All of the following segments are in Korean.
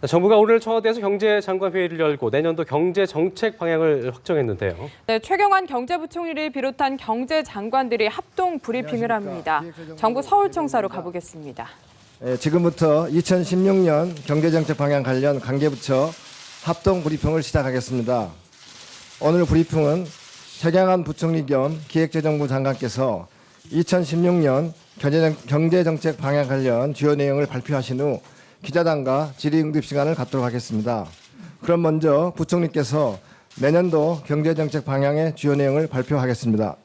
정부가 오늘 청와대에서 경제장관회의를 열고 내년도 경제정책 방향을 확정했는데요. 네, 최경환 경제부총리를 비롯한 경제장관들이 합동 브리핑을 합니다. 정부 서울청사로 가보겠습니다. 지금부터 2016년 경제정책 방향 관련 관계부처 합동 브리핑을 시작하겠습니다. 오늘 브리핑은 최경환 부총리 겸 기획재정부 장관께서 2016년 경제정책 방향 관련 주요 내용을 발표하신 후 기자단과 질의응답 시간을 갖도록 하겠습니다. 그럼 먼저 부총리께서 내년도 경제정책 방향의 주요 내용을 발표하겠습니다.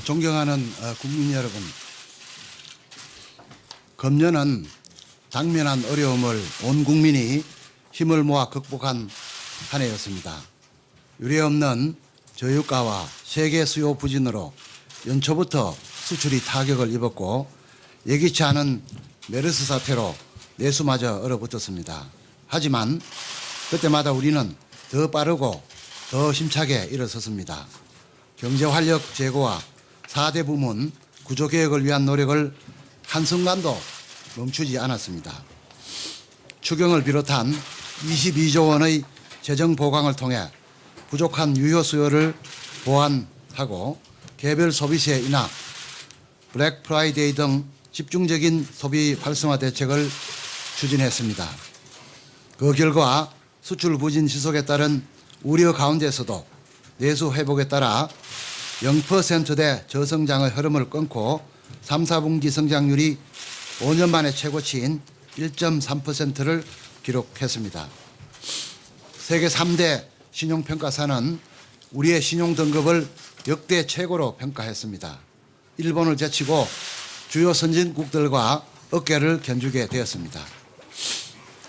존경하는 국민 여러분, 금년은 당면한 어려움을 온 국민이 힘을 모아 극복한 한 해였습니다. 유례없는 저유가와 세계 수요 부진으로 연초부터 수출이 타격을 입었고 예기치 않은 메르스 사태로 내수마저 얼어붙었습니다. 하지만 그때마다 우리는 더 빠르고 더 힘차게 일어섰습니다. 경제활력 제고와 4대 부문 구조개혁을 위한 노력을 한순간도 멈추지 않았습니다. 추경을 비롯한 22조 원의 재정 보강을 통해 부족한 유효 수요를 보완하고 개별 소비세 인하, 블랙 프라이데이 등 집중적인 소비 활성화 대책을 추진했습니다. 그 결과 수출 부진 지속에 따른 우려 가운데서도 내수 회복에 따라 0%대 저성장의 흐름을 끊고 3, 4분기 성장률이 5년 만에 최고치인 1.3%를 기록했습니다. 세계 3대 신용평가사는 우리의 신용 등급을 역대 최고로 평가했습니다. 일본을 제치고 주요 선진국들과 어깨를 견주게 되었습니다.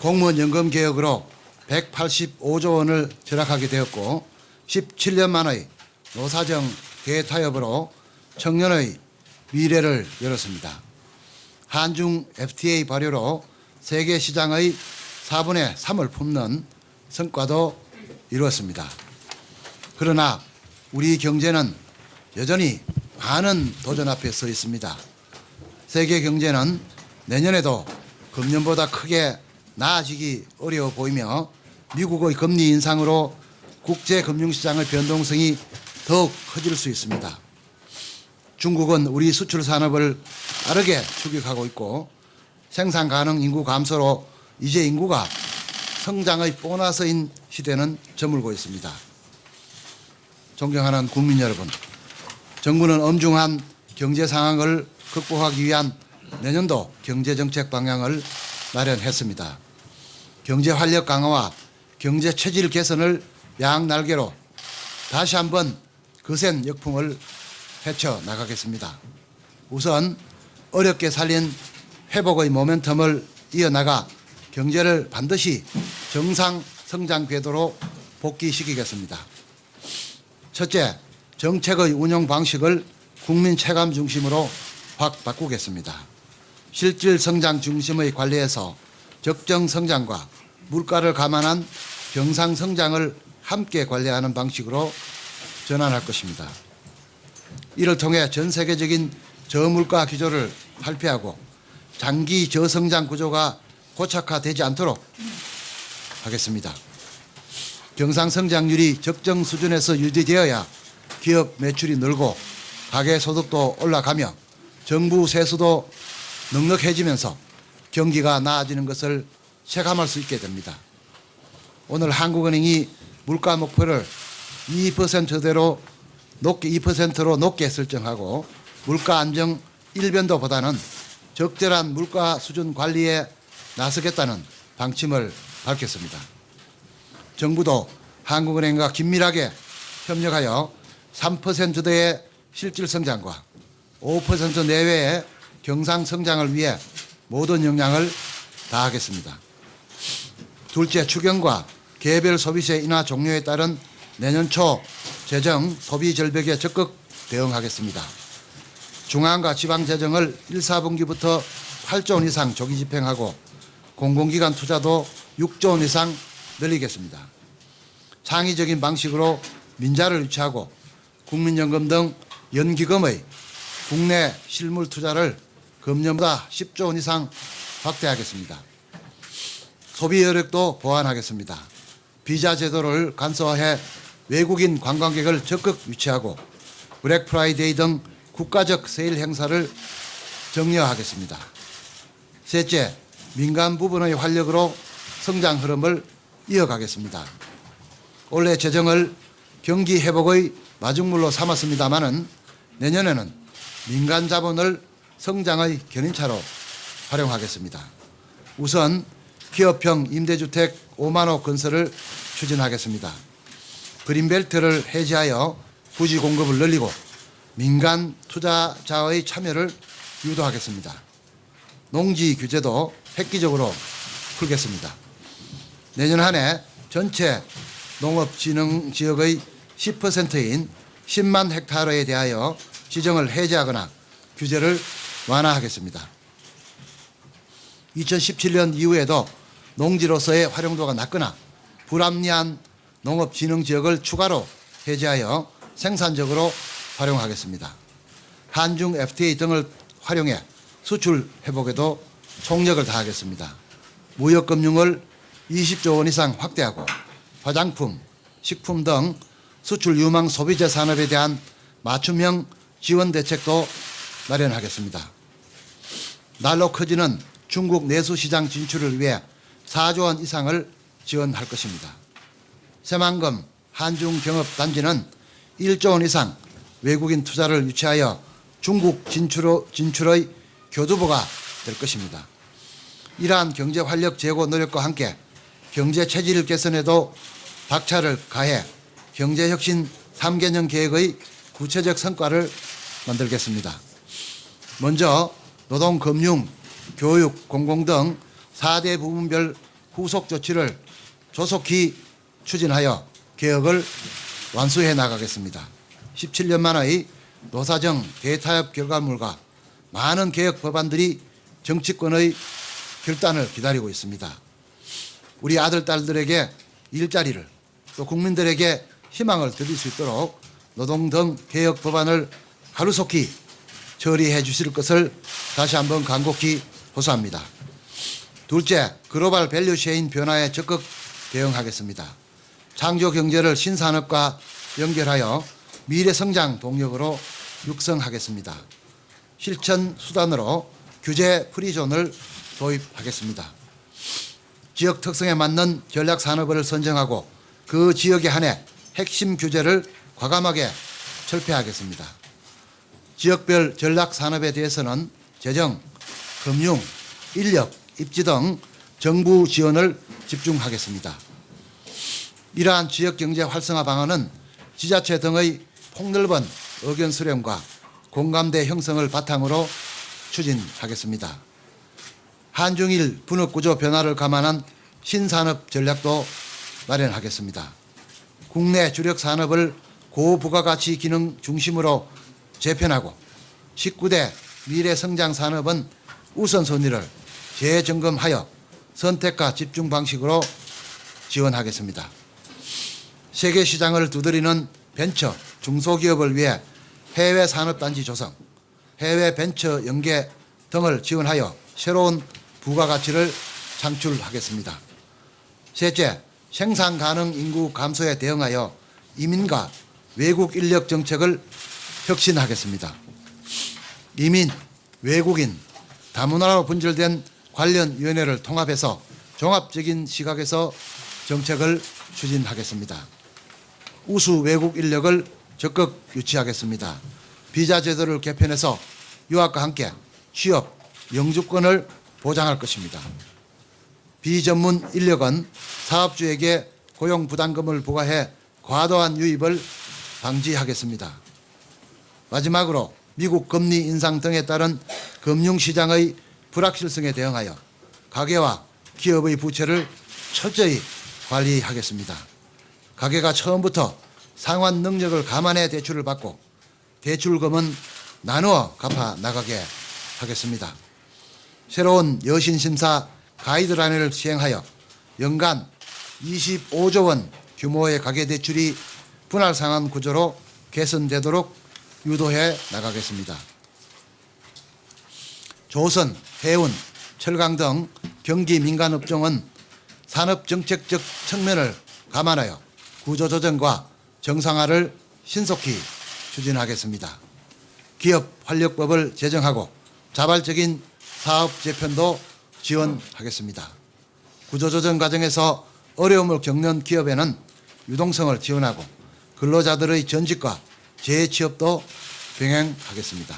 공무원 연금 개혁으로 185조 원을 절약하게 되었고 17년 만의 노사정 대타협으로 청년의 미래를 열었습니다. 한중 FTA 발효로 세계 시장의 4분의 3을 품는 성과도 이루었습니다. 그러나 우리 경제는 여전히 많은 도전 앞에 서 있습니다. 세계 경제는 내년에도 금년보다 크게 나아지기 어려워 보이며 미국의 금리 인상으로 국제 금융시장의 변동성이 더욱 커질 수 있습니다. 중국은 우리 수출 산업을 빠르게 추격하고 있고 생산 가능 인구 감소로 이제 인구가 성장의 보너스인 시대는 저물고 있습니다. 존경하는 국민 여러분, 정부는 엄중한 경제 상황을 극복하기 위한 내년도 경제정책 방향을 마련했습니다. 경제 활력 강화와 경제 체질 개선을 양날개로 다시 한번 거센 역풍을 헤쳐나가겠습니다. 우선 어렵게 살린 회복의 모멘텀을 이어나가 경제를 반드시 정상 성장 궤도로 복귀시키겠습니다. 첫째, 정책의 운영 방식을 국민 체감 중심으로 확 바꾸겠습니다. 실질 성장 중심의 관리에서 적정 성장과 물가를 감안한 경상 성장을 함께 관리하는 방식으로 전환할 것입니다. 이를 통해 전 세계적인 저물가 기조를 탈피하고 장기 저성장 구조가 고착화되지 않도록 하겠습니다. 경상 성장률이 적정 수준에서 유지되어야 기업 매출이 늘고 가계 소득도 올라가며 정부 세수도 넉넉해지면서 경기가 나아지는 것을 체감할 수 있게 됩니다. 오늘 한국은행이 물가 목표를 2%로 높게 설정하고 물가 안정 1변도보다는 적절한 물가 수준 관리에 나서겠다는 방침을 밝혔습니다. 정부도 한국은행과 긴밀하게 협력하여 3%대의 실질 성장과 5% 내외의 경상 성장을 위해 모든 역량을 다하겠습니다. 둘째, 추경과 개별 소비세 인하 종료에 따른 내년 초 재정 소비 절벽에 적극 대응하겠습니다. 중앙과 지방 재정을 1, 4분기부터 8조 원 이상 조기 집행하고 공공기관 투자도 6조 원 이상 늘리겠습니다. 창의적인 방식으로 민자를 유치하고 국민연금 등 연기금의 국내 실물 투자를 금년보다 10조 원 이상 확대하겠습니다. 소비 여력도 보완하겠습니다. 비자 제도를 간소화해 외국인 관광객을 적극 유치하고 블랙 프라이데이 등 국가적 세일 행사를 정려하겠습니다. 셋째, 민간 부분의 활력으로 성장 흐름을 이어가겠습니다. 올해 재정을 경기 회복의 마중물로 삼았습니다마는 내년에는 민간 자본을 성장의 견인차로 활용하겠습니다. 우선 기업형 임대주택 5만 호 건설을 추진하겠습니다. 그린벨트를 해제하여 부지 공급을 늘리고 민간 투자자의 참여를 유도하겠습니다. 농지 규제도 획기적으로 풀겠습니다. 내년 한 해 전체 농업진흥지역의 10%인 10만 헥타르에 대하여 지정을 해제하거나 규제를 완화하겠습니다. 2017년 이후에도 농지로서의 활용도가 낮거나 불합리한 농업진흥지역을 추가로 해제하여 생산적으로 활용하겠습니다. 한중 FTA 등을 활용해 수출 회복에도 총력을 다하겠습니다. 무역금융을 20조 원 이상 확대하고 화장품, 식품 등 수출 유망 소비재 산업에 대한 맞춤형 지원 대책도 마련하겠습니다. 날로 커지는 중국 내수 시장 진출을 위해 4조 원 이상을 지원할 것입니다. 새만금 한중경업단지는 1조 원 이상 외국인 투자를 유치하여 중국 진출의 교두보가 될 것입니다. 이러한 경제 활력 제고 노력과 함께 경제 체질 개선에도 박차를 가해 경제혁신 3개년 계획의 구체적 성과를 만들겠습니다. 먼저 노동, 금융, 교육, 공공 등 4대 부문별 후속 조치를 조속히 추진하여 개혁을 완수해 나가겠습니다. 17년 만의 노사정 대타협 결과물과 많은 개혁 법안들이 정치권의 결단을 기다리고 있습니다. 우리 아들, 딸들에게 일자리를 또 국민들에게 희망을 드릴 수 있도록 노동 등 개혁 법안을 하루속히 처리해 주실 것을 다시 한번 간곡히 호소합니다. 둘째, 글로벌 밸류체인 변화에 적극 대응하겠습니다. 창조 경제를 신산업과 연결하여 미래 성장 동력으로 육성하겠습니다. 실천 수단으로 규제 프리존을 도입하겠습니다. 지역 특성에 맞는 전략 산업을 선정하고 그 지역에 한해 핵심 규제를 과감하게 철폐하겠습니다. 지역별 전략 산업에 대해서는 재정, 금융, 인력, 입지 등 정부 지원을 집중하겠습니다. 이러한 지역경제 활성화 방안은 지자체 등의 폭넓은 의견 수렴과 공감대 형성을 바탕으로 추진하겠습니다. 한중일 분업구조 변화를 감안한 신산업 전략도 마련하겠습니다. 국내 주력 산업을 고부가가치 기능 중심으로 재편하고 19대 미래성장 산업은 우선순위를 재점검하여 선택과 집중 방식으로 지원하겠습니다. 세계 시장을 두드리는 벤처, 중소기업을 위해 해외 산업단지 조성, 해외 벤처 연계 등을 지원하여 새로운 부가가치를 창출하겠습니다. 셋째, 생산 가능 인구 감소에 대응하여 이민과 외국 인력 정책을 혁신하겠습니다. 이민, 외국인, 다문화로 분절된 관련 위원회를 통합해서 종합적인 시각에서 정책을 추진하겠습니다. 우수 외국 인력을 적극 유치하겠습니다. 비자 제도를 개편해서 유학과 함께 취업, 영주권을 보장할 것입니다. 비전문 인력은 사업주에게 고용 부담금을 부과해 과도한 유입을 방지하겠습니다. 마지막으로 미국 금리 인상 등에 따른 금융시장의 불확실성에 대응하여 가계와 기업의 부채를 철저히 관리하겠습니다. 가계가 처음부터 상환 능력을 감안해 대출을 받고 대출금은 나누어 갚아 나가게 하겠습니다. 새로운 여신심사 가이드라인을 시행하여 연간 25조 원 규모의 가계대출이 분할 상환 구조로 개선되도록 유도해 나가겠습니다. 조선, 해운, 철강 등 경기 민간업종은 산업정책적 측면을 감안하여 구조조정과 정상화를 신속히 추진하겠습니다. 기업활력법을 제정하고 자발적인 사업 재편도 지원하겠습니다. 구조조정 과정에서 어려움을 겪는 기업에는 유동성을 지원하고 근로자들의 전직과 재취업도 병행하겠습니다.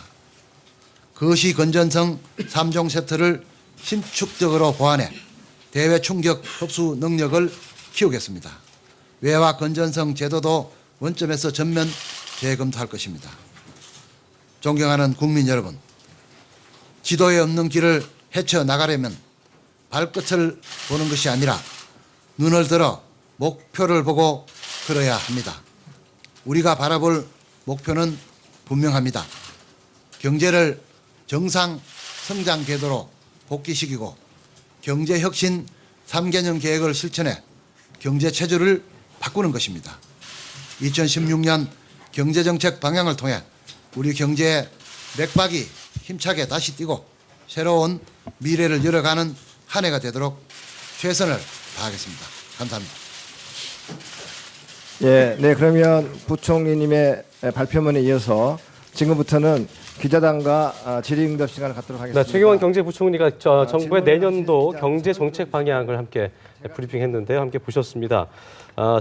거시 건전성 3종 세트를 신축적으로 보완해 대외 충격 흡수 능력을 키우겠습니다. 외화 건전성 제도도 원점에서 전면 재검토할 것입니다. 존경하는 국민 여러분, 지도에 없는 길을 헤쳐나가려면 발끝을 보는 것이 아니라 눈을 들어 목표를 보고 걸어야 합니다. 우리가 바라볼 목표는 분명합니다. 경제를 정상 성장 궤도로 복귀시키고 경제혁신 3개년 계획을 실천해 경제 체질을 바꾸는 것입니다. 2016년 경제정책 방향을 통해 우리 경제의 맥박이 힘차게 다시 뛰고 새로운 미래를 열어가는 한 해가 되도록 최선을 다하겠습니다. 감사합니다. 예, 네, 그러면 부총리님의 발표문에 이어서 지금부터는 기자단과 질의응답 시간을 갖도록 하겠습니다. 네, 최경환 경제부총리가 정부의 내년도 경제 정책 방향을 함께 브리핑했는데요. 함께 보셨습니다.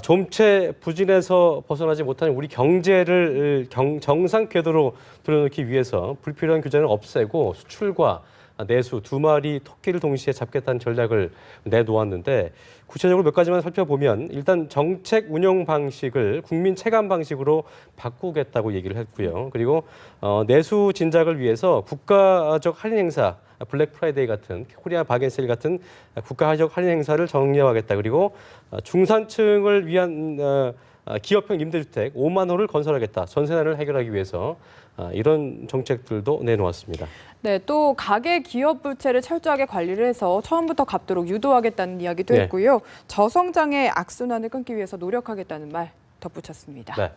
좀체 부진에서 벗어나지 못하는 우리 경제를 정상 궤도로 돌려놓기 위해서 불필요한 규제를 없애고 수출과 내수 두 마리 토끼를 동시에 잡겠다는 전략을 내놓았는데 구체적으로 몇 가지만 살펴보면 일단 정책 운영 방식을 국민 체감 방식으로 바꾸겠다고 얘기를 했고요. 그리고 내수 진작을 위해서 국가적 할인 행사, 블랙 프라이데이 같은 코리아 바겐세일 같은 국가적 할인 행사를 정리하겠다. 그리고 중산층을 위한 기업형 임대주택 5만 호를 건설하겠다. 전세난을 해결하기 위해서 이런 정책들도 내놓았습니다. 네, 또 가계 기업 부채를 철저하게 관리를 해서 처음부터 갚도록 유도하겠다는 이야기도 네. 했고요. 저성장의 악순환을 끊기 위해서 노력하겠다는 말 덧붙였습니다. 네.